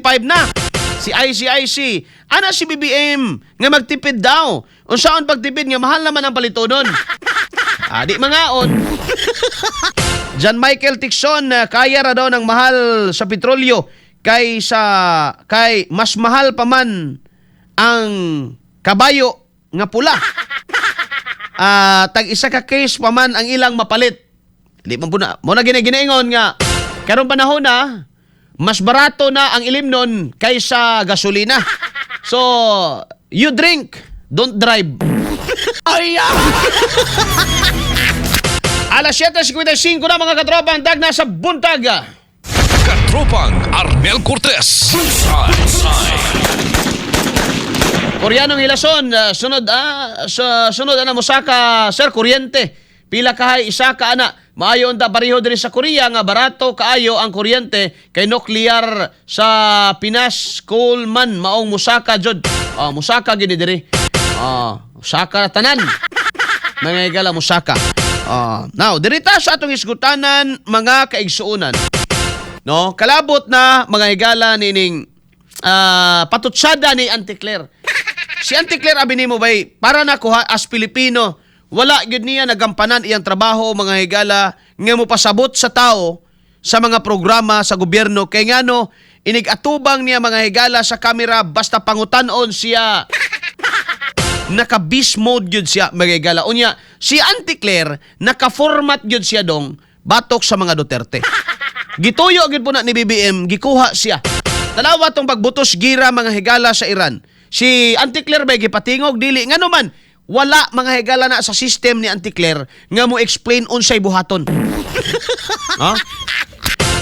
55 na. Si ICIC, ana si BBM nga magtipid daw. Unsaon pagtipid nga mahal naman ang palitonon. Di mangaon. John Michael Tixon, kaya ra daw ng mahal sa petrolyo kay mas mahal pa man ang kabayo nga pula. Tag isa ka case pa man ang ilang mapalit. Di man puna. Mo na ginaingon nga karong panahon na mas barato na ang ilimnon kaysa gasolina. So, you drink, don't drive. Ay! Alas 7:55 na mga katropang dag na sa buntag. Katropang Arnel Cortez. Koreanong hilason, sunod ana mosaka sir kuryente. Pila kahay isa ka ana. Maayo unta pareho diri sa Korea nga barato kaayo ang kuryente kay nuclear sa Pinas coal man maong musaka jud. Musaka gini diri. Musaka tanan. Mga igala musaka. Now, dirita sa atong isgutanan mga kaigsuunan. No, kalabot na mga higala nining patutsada ni Auntie Claire. Si Auntie Claire abinimo bay para na kuha as Pilipino, wala gyud niya nagampanan iyang trabaho mga higala nga mo pasabot sa tao sa mga programa sa gobyerno kay ngano inig-atubang niya mga higala sa kamera basta pangutan-on siya. Naka-beast mode yun siya, magigala. Unya, si Auntie Claire, naka-format yun siya dong, batok sa mga Duterte. Gituyo agad po na ni BBM, gikuha siya. Dalawa tong pagbutos gira mga higala sa Iran. Si Auntie Claire ba gipatingog, dili. Nga naman, wala mga higala na sa system ni Auntie Claire nga mo explain unsay buhaton.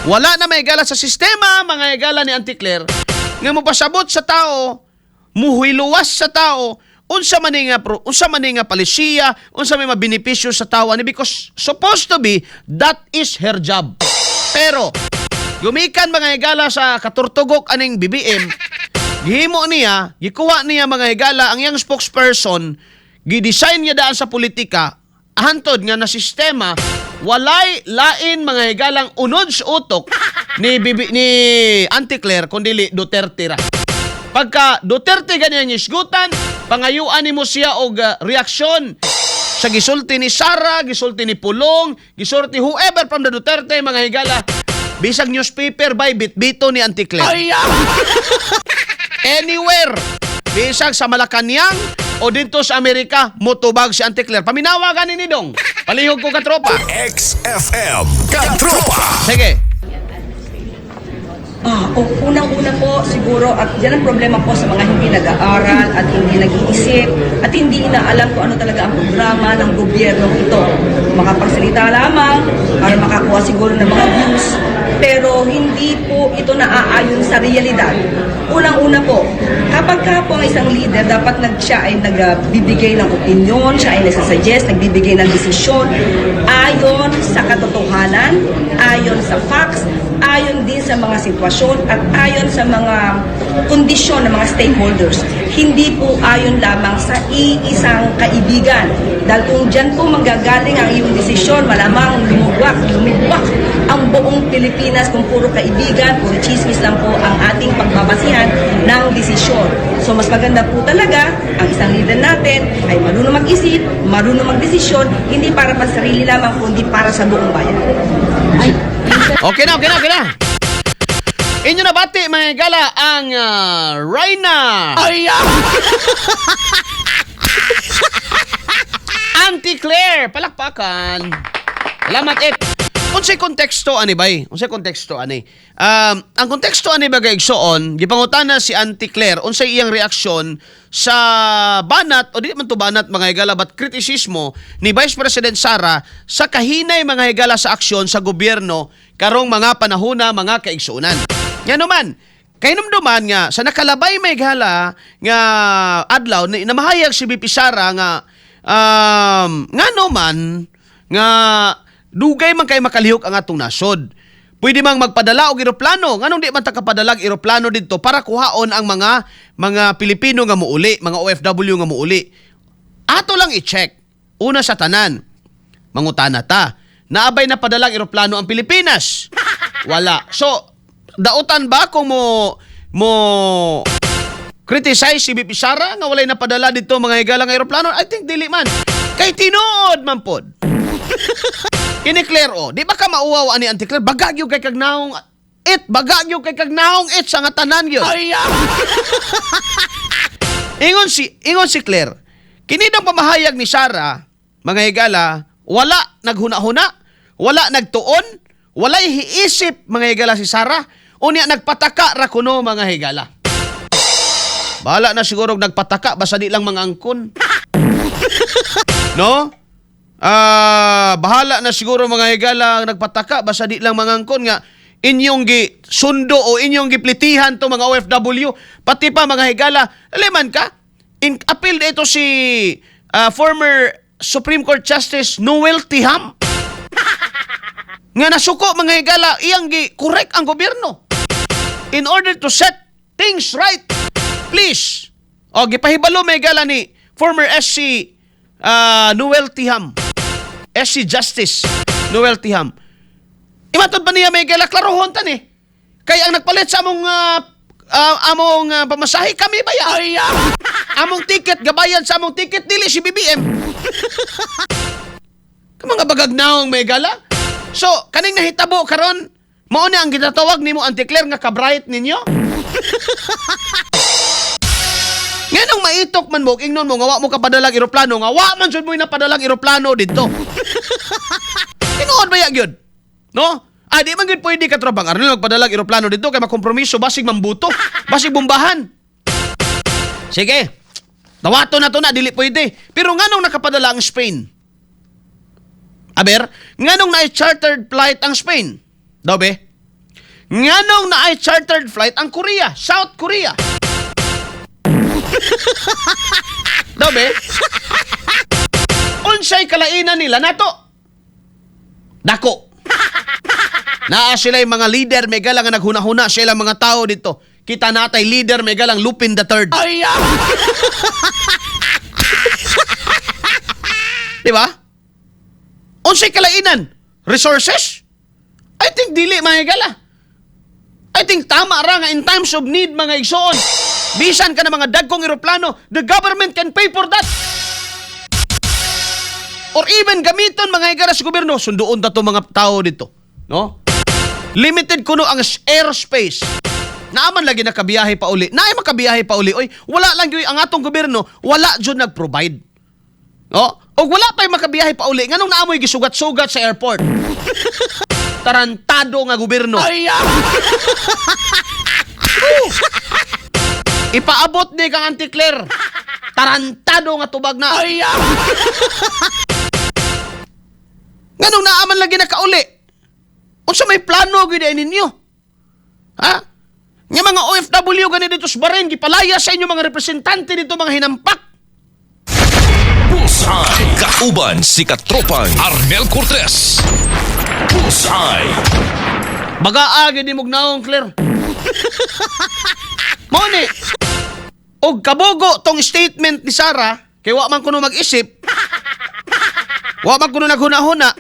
Wala na may higala sa sistema, mga higala ni Auntie Claire, nga mo pasabot sa tao, muhiluwas sa tao, unsa man nga palisiya, unsa may mabenepisyo sa tawa ni because supposed to be that is her job. Pero gumikan mga higala sa katurtugok aning BBM, gihimo niya, gikuha niya mga higala ang iyang spokesperson, gidesign niya daan sa politika, hantod nga na sistema walay lain mga higalang unod sa utok ni Auntie Claire kundi Duterte ra. Pagka Duterte ganyan isgutan, pangayuan ni mo siya og reaksyon sa gisulti ni Sara, gisulti ni Pulong, gisulti whoever from the Duterte, mga higala. Bisag newspaper by bitbito ni Auntie Claire. Anywhere, bisag sa Malacanang o dito sa Amerika, motobag si Auntie Claire. Paminawagan ni Dong. Palihog ko katropa. XFM Katropa. Sige. Unang-una po siguro at yan ang problema po sa mga hindi nag-aaral at hindi nag-iisip at hindi inaalam kung ano talaga ang programa ng gobyerno ito. Makapagsalita lamang para makakuha siguro ng mga views pero hindi po ito naaayon sa realidad. Unang-una po, kapag ka po ang isang leader, dapat siya ay nagbibigay ng opinion, siya ay nagsasuggest, nagbibigay ng desisyon ayon sa katotohanan, ayon sa facts, ayon din sa mga sitwasyon at ayon sa mga kondisyon ng mga stakeholders. Hindi po ayon lamang sa iisang kaibigan. Dahil kung dyan po manggagaling ang iyong desisyon, malamang lumigwak ang buong Pilipinas kung puro kaibigan, puro chismis lang po ang ating pagbabasihan ng desisyon. So mas maganda po talaga ang isang leader natin ay marunong mag-isip, marunong mag-desisyon, hindi para pa sarili lamang kundi para sa buong bayan. Okay na. Inyo na bati mga gala ang Rhina. Auntie Claire, palakpakan. Salamat unsay konteksto ani bay? Unsay konteksto ani? Ang konteksto ani bagay igsoon, gipangutana si Auntie Claire unsay iyang reaksyon sa banat o di man to banat mga higala but kritisismo ni Vice President Sara sa kahinay mga higala sa aksyon sa gobyerno karong mga panahona mga kaigsuunan. Nga naman, kay numduman nga sa nakalabay may higala nga adlaw na namahayag si BP Sara nga nga naman nga dugay man kay makalihok ang atong nasod. Pwede mang magpadala og eroplano. Nganong di man ta kapadalag eroplano didto para kuhaon ang mga Pilipino nga muuli, mga OFW nga muuli. Ato lang i-check. Una sa tanan, mangutana ta, naabay na padalang eroplano ang Pilipinas? Wala. So, dautan ba kung mo mo criticize si BP Sara nga walay napadala dito mga higala nga eroplano. I think dili man. Kay tinuod man pod. Kini Claire, di ba ka mauwaw ani Auntie Claire? Bagagyo kay kagnaong bagagyo kay kagnaong sa nga tanan gyud. Ingon si Claire, kini daw pamahayag ni Sara, mga higala, wala naghuna-huna, wala nagtuon, wala hiisip mga higala si Sara, unya nagpataka ra kuno mga higala. Bahala na siguro nagpataka basta di lang mga angkon. No? Bahala na siguro mga higala nagpataka basta di lang mga angkon nga inyong gi sundo o inyong giplitihan to mga OFW, pati pa mga higala, aliman ka, in appeal dito si former Supreme Court Justice Noel Tiham nga nasuko mga higala, iyang gi correct ang gobyerno in order to set things right. Please, gipahibalo mga higala ni former SC Noel Tiham, SC Justice Noel Tiham. Imatod pa niya may gala klarohon tan eh. Kaya ang nagpalit sa among pamasahe kami bayan. Among ticket gabayan sa among ticket dili si BBM. Mga bagagnaong may gala. So, kaning nahitabo karon, mao ni ang ginatawag nimo Auntie Claire nga kabright ninyo. Nganong maitok man mo ingnon mo nga wa mo kapadalang eroplano nga wa man jud mo napadalang eroplano dito. Tinuod ba ya gyud? No? Di man gud pwede ka trabang Arnel magpadalang eroplano dito kay makompromiso basig mambuto, basig bombahan. Sige. Dawato na to na dili pwede. Pero nganong nakapadala ang Spain? Aber, nganong na chartered flight ang Spain? Dobe. Nganong na chartered flight ang Korea, South Korea? Dobe. Unsay kalainan nila nato? Dako. Naa sila yung mga leader, may galang nga naghuna-huna sila mga tao dito. Kita natay leader, may galang Lupin III. Di ba? Unsay kalainan? Resources? I think dili mga gala. I think tama ra nga in times of need mga igsoon. Bisan ka na mga dagkong eroplano, the government can pay for that. Or even gamiton mga higala sa gobyerno, sunduon na to mga tao dito. No? Limited kuno ang airspace. Naaman lagi nakabiyahe pa uli. Naay makabiyahe pa uli. Oy, wala lang gyud ang atong gobyerno, wala jud nag-provide. No? O wala pa'y makabiyahe pa uli. Nganong naamoy gisugat-sugat sa airport? Tarantado nga gobyerno. Ipaabot ni kang Auntie Claire. Tarantado nga tubag na. Nganong naaman lagi nakauli? Unsa may plano gid ninyo? Ha? Nga mga OFW gani dito sa Bahrain gipalaya sa inyo mga representante dito mga hinampak. Bullseye. Kauban si katropang Arnel Cortez. Bullseye. Bagaa gid mo gnaong Claire. Mo ni. Og kabogo tong statement ni Sara kay wa man kuno mag-isip. Wa man kuno naghuna-huna.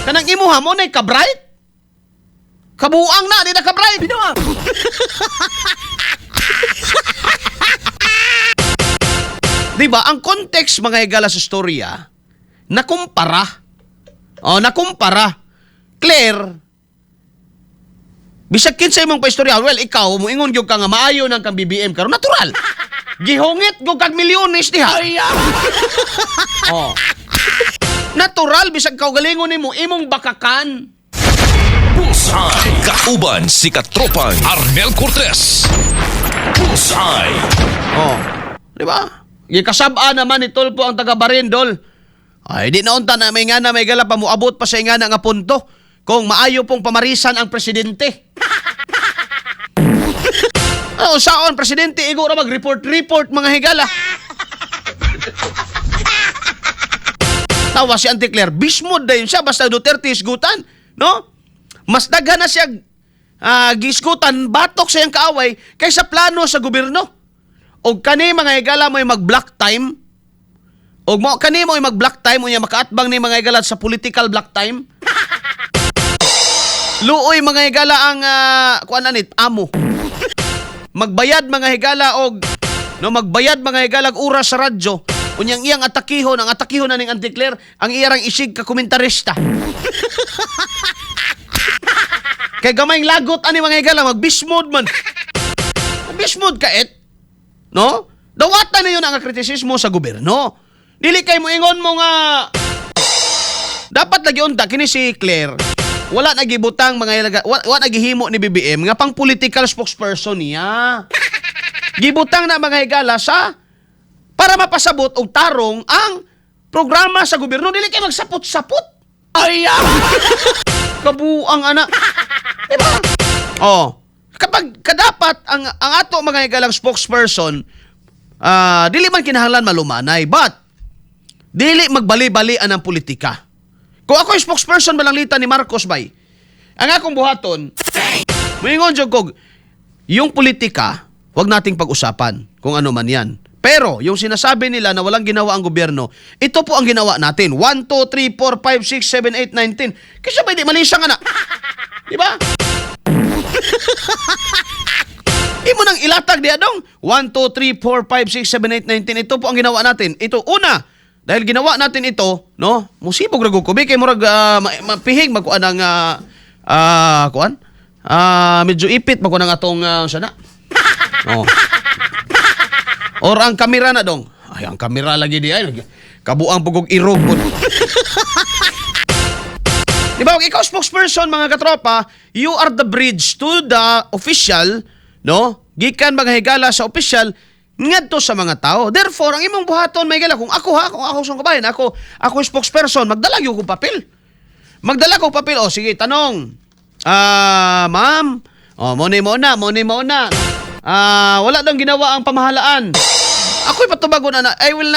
Kanang imuha mo nay ka-bright? Kabuang na, di na ka-bright. Binuang. Diba, ang context mga higala sa storya, nakumpara. Nakumpara. Claire, bisag kinsa imong paistorya, well, ikaw, muingon gyud ka nga maayo ng kang BBM karon natural. Gihungit gyud kag milyones diha. Natural bisag kaw galingon nimo imong bakakan. Bullseye. Kauban si katropang Arnel Cortez. Bullseye. Di ba? Gikasab-a naman ni Tolpo ang taga Barindol. Ay, di na unta na may nga na may gala pa muabot pa sa ingana nga punto kung maayo pong pamarisan ang presidente. Saon, presidente, igo na mag-report mga higala. Tawa si Auntie Claire, bismod dayon siya, basta Duterte isgutan, no? Mas daghan na siya gisgutan, batok sa iyang kaaway, kaysa plano sa gobyerno. O kani mga higala mo'y mag-block time, o kani mo'y mag-block time, o niya makaatbang ni mga higala sa political block time. Luoy mga higala ang, kuan anit, amo. magbayad mga higala og no magbayad mga higala og oras sa radyo. Unyang iyang ang atakihon na ning Anticlair, ang iyang isig ka komentarista. Kay gamayng lagot ani mga higala magbismod man. Bismod ka no? Dawatan na yun ang kritisismo sa gobyerno. Dili kay mo ingon mo nga dapat lagi unta kini si Claire. Wala nagibutang mga wala nagihimo ni BBM nga pang political spokesperson niya. Gibutang na mga higala sa para mapasabot og tarong ang programa sa gobyerno. Dili kay magsapot-sapot. Ay! Kabuang ana. Diba? Oh. Kapag kadapat ang ato mga higalang spokesperson, dili man kinahanglan malumanay, but dili magbali-balian ang politika. Kung ako yung spokesperson malanglitan ni Marcos bay, ang akong buhaton, moingon jud kog, yung politika, wag nating pag-usapan kung ano man yan. Pero, yung sinasabi nila na walang ginawa ang gobyerno, ito po ang ginawa natin. 1, 2, 3, 4, 5, 6, 7, 8, 9, 10. Kasi ba di malisang na? Diba? Imo nang ilatag diya dong. 1, 2, 3, 4, 5, 6, 7, 8, 9, 10. Ito po ang ginawa natin. Ito, una, dahil ginawa natin ito, no? Musibog ragukubi kay murag mapihig magkuan ang kuan. Medyo ipit magkuan ang atong sana. Oh. Or ang kamera na dong. Ay, ang kamera lagi di ay. Kabuang pugog irog po. Di ba, ikaw spokesperson, mga katropa, you are the bridge to the official, no? Gikan mga higala sa official, ngadto sa mga tao. Therefore, ang imong buhaton, may higala, kung ako sa kabayan, ako spokesperson, magdala yung kong papel. Magdala ko papel. O, sige, tanong. Ma'am, money mo na. Wala daw ginawa ang pamahalaan. Ako'y patubagon na, I will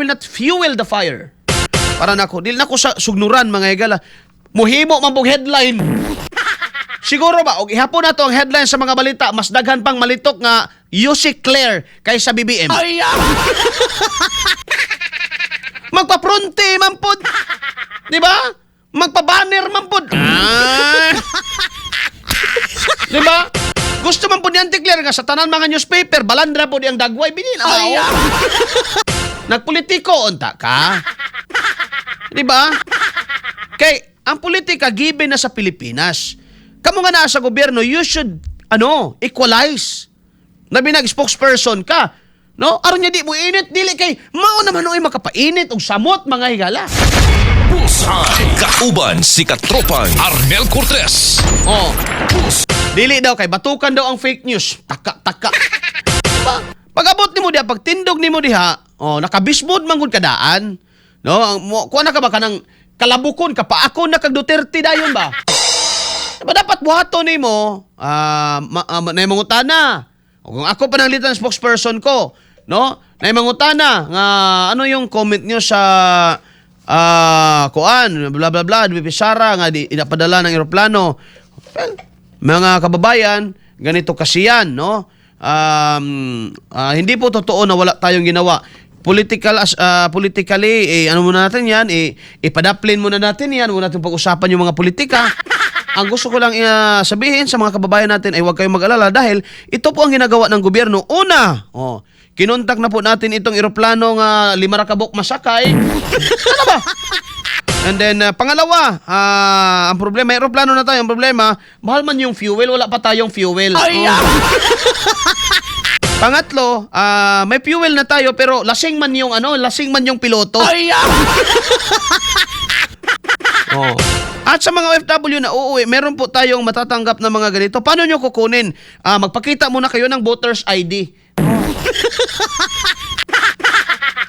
not fuel the fire. Para nako, dili nako sa sugnuran mga higala. Muhimo man pog headline. Siguro ba og ihapon na to ang headline sa mga balita, mas daghan pang malitok nga Yossi Claire kaysa BBM. Ay! Magpa-fronte man pod. Di ba? Magpa-banner man pod. Di ba? Gusto man po ni Anticlair nga sa tanan mga newspaper, balandra po di ang dagway, binila mao. Nagpolitiko, unta ka. Diba? Kay, ang politika given na sa Pilipinas. Kamu nga na sa gobyerno, you should, equalize. Nabi nag-spokesperson ka. No? Aron niya di mo init, dili kay, mao naman ay makapainit og samot mga higala. Bullseye. Kauban si Katropang Arnel Cortez. Oh. Dili daw kay batukan daw ang fake news. Taka. Diba? Pag-abot nimo diha, pagtindog nimo diha, nakabismod man gud kadaan. No, kuha na ka ba kanang kalabukon ka pa ako na kag Duterte dayon ba? Diba dapat buhaton nimo na mangutana. O kung ako pananglitan spokesperson ko, no? Na mangutana nga ano yung comment niyo sa kuan bla bla bla Sara nga di inapadala ng eroplano. Mga kababayan, ganito kasi yan, no? Hindi po totoo na wala tayong ginawa. Politically, ano muna natin yan, ipadaplin muna natin yan, muna natin pag-usapan yung mga politika. Ang gusto ko lang sabihin sa mga kababayan natin ay huwag kayong mag-alala dahil ito po ang ginagawa ng gobyerno. Una, kinontak na po natin itong eroplano nga 5 rakabok masakay. Ano ba? And then, pangalawa, ang problema, may aeroplano na tayo. Ang problema, mahal man yung fuel, wala pa tayong fuel. Pangatlo, may fuel na tayo pero lasing man yung piloto. At sa mga OFW na uuwi, meron po tayong matatanggap na mga ganito. Paano nyo kukunin? Magpakita muna kayo ng voter's ID.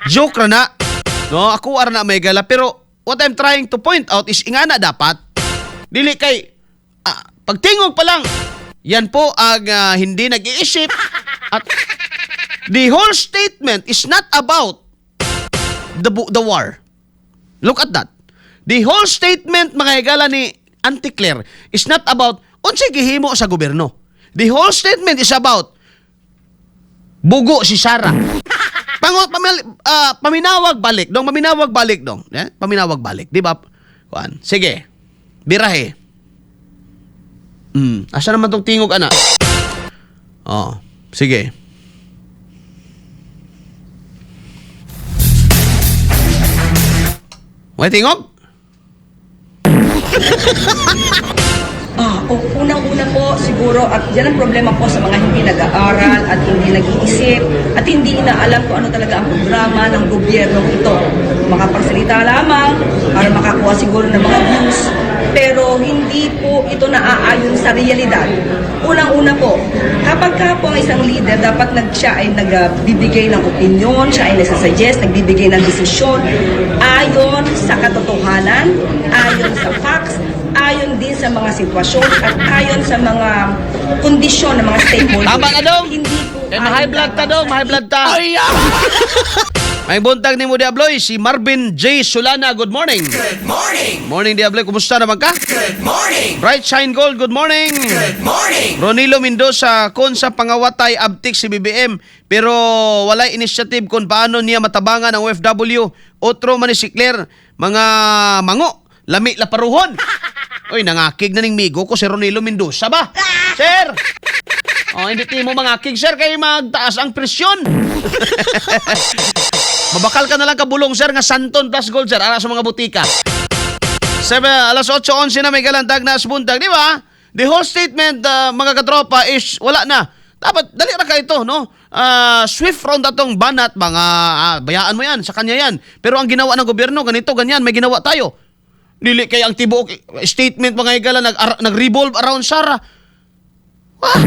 Joke na. No, ako na may gala pero what I'm trying to point out is ingana dapat dili kay pagtingog pa lang yan po ang hindi nag-iisip at the whole statement is not about the war. Look at that. The whole statement mga higala ni Anticlair is not about unsay gihimo sa gobyerno. The whole statement is about bugo si Sara. Paminawag balik dong. Paminawag balik, di ba? Kuan. Sige. Birahe. Asa naman tong tingog ana? Oh, sige. May tingog? Unang-una po siguro at yan ang problema po sa mga hindi nag-aaral at hindi nag-iisip at hindi inaalam kung ano talaga ang programa ng gobyerno ito. Makapagsalita lamang para makakuha siguro ng mga views pero hindi po ito naaayon sa realidad. Unang-una po, kapag ka po ang isang leader, dapat siya ay nagbibigay ng opinion, siya ay nagsasuggest, nagbibigay ng desisyon ayon sa katotohanan, ayon sa facts, ayon din sa mga sitwasyon at ayon sa mga kondisyon ng mga stakeholders. Tama ka, Dong. Hindi po High blood ta, Dong. High blood ta. May buntag ni mo, Diabloy. Si Marvin J. Solana. Good morning. Good morning! Morning, Diabloy. Kumusta naman ka? Good morning! Bright Shine Gold. Good morning. Good morning! Ronilo Mendoza, kun sa pangawatay abtik si BBM pero walay initiative kung paano niya matabangan ang OFW. Otro man ni si Claire, mga mango, lami laparuhon. Oy, nangakig na ning migo ko si Ronilo Mendoza ba? Sir! Oh, hindi mo mangakig, sir, kay magtaas ang presyon. Mabakal ka na lang kabulong, sir, nga Santon plus gold, sir, ara sa mga butika. 8:11 na may galantag na asbuntag, di ba? The whole statement, mga katropa, is wala na. Dapat, dali ra ka ito, no? Swift round atong banat, mga bayaan mo yan, sa kanya yan. Pero ang ginawa ng gobyerno, ganito, ganyan, may ginawa tayo. Dili kay ang tibuok statement mga higala nag-revolve around Sara. Ah!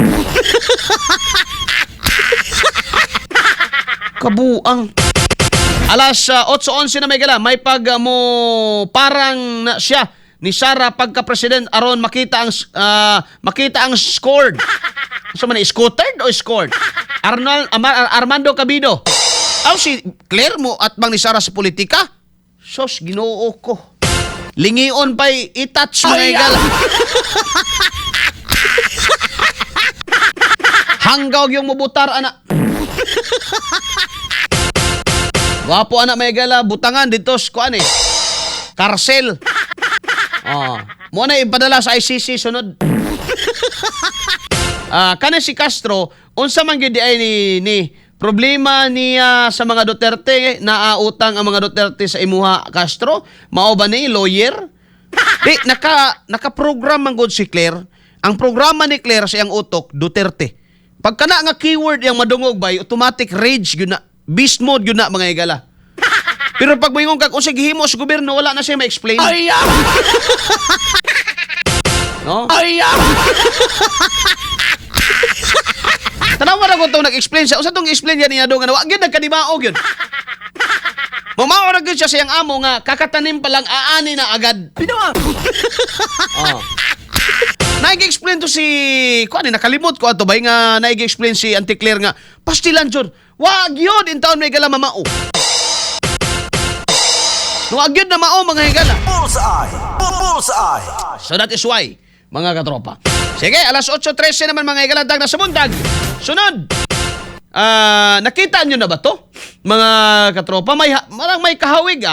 Kabuang. Alas 8:11 na may gala, may pag mo parang na siya ni Sara pagka-president aron makita ang scored. So man scootered o scored? Armando Cabido. Aw si Claire mo at bang ni Sara sa politika? Sos Ginoo ko. Lingion pa'y itouch mga igala. Hanggaw yung mubutar, anak. Wapo, anak, may igala. Butangan dito, kuan eh. Karsel. Oh. Muna ipadala sa ICC sunod. Kana si Castro, unsa man gyud ay ni problema niya sa mga Duterte, naautang ang mga Duterte sa imuha, Castro? Mao ba ni lawyer? Di, naka-program man gud si Claire. Ang programa ni Claire sa iyang utok, Duterte. Pagka na nga keyword yung madungog bay, automatic rage yun na. Beast mode yun na, mga igala. Pero pag mayroon kag kung gihimo sa gobyerno, wala na siya ma-explain. No? Tanawa na ko itong nag-explain siya. Usa itong explain yan niya doon. Wag yun, nagkadimaog yun. Mamaorag yun siya sa iyang amo nga, kakatanim pa lang, aani na agad. Oh. Naig-explain to si... Kuan, nakalimot ko ato ba? Nga naig-explain si Auntie Claire nga, pastilan dyan. Wag yun, in taon may gala mamao. Wag yun na mao, mga higala. Bullseye! Bullseye! So that is why, mga katropa. Sige, alas 8:13 naman mga igalandag na sa buntag. Sunod. Nakita nyo na ba to? Mga katropa, may kahawig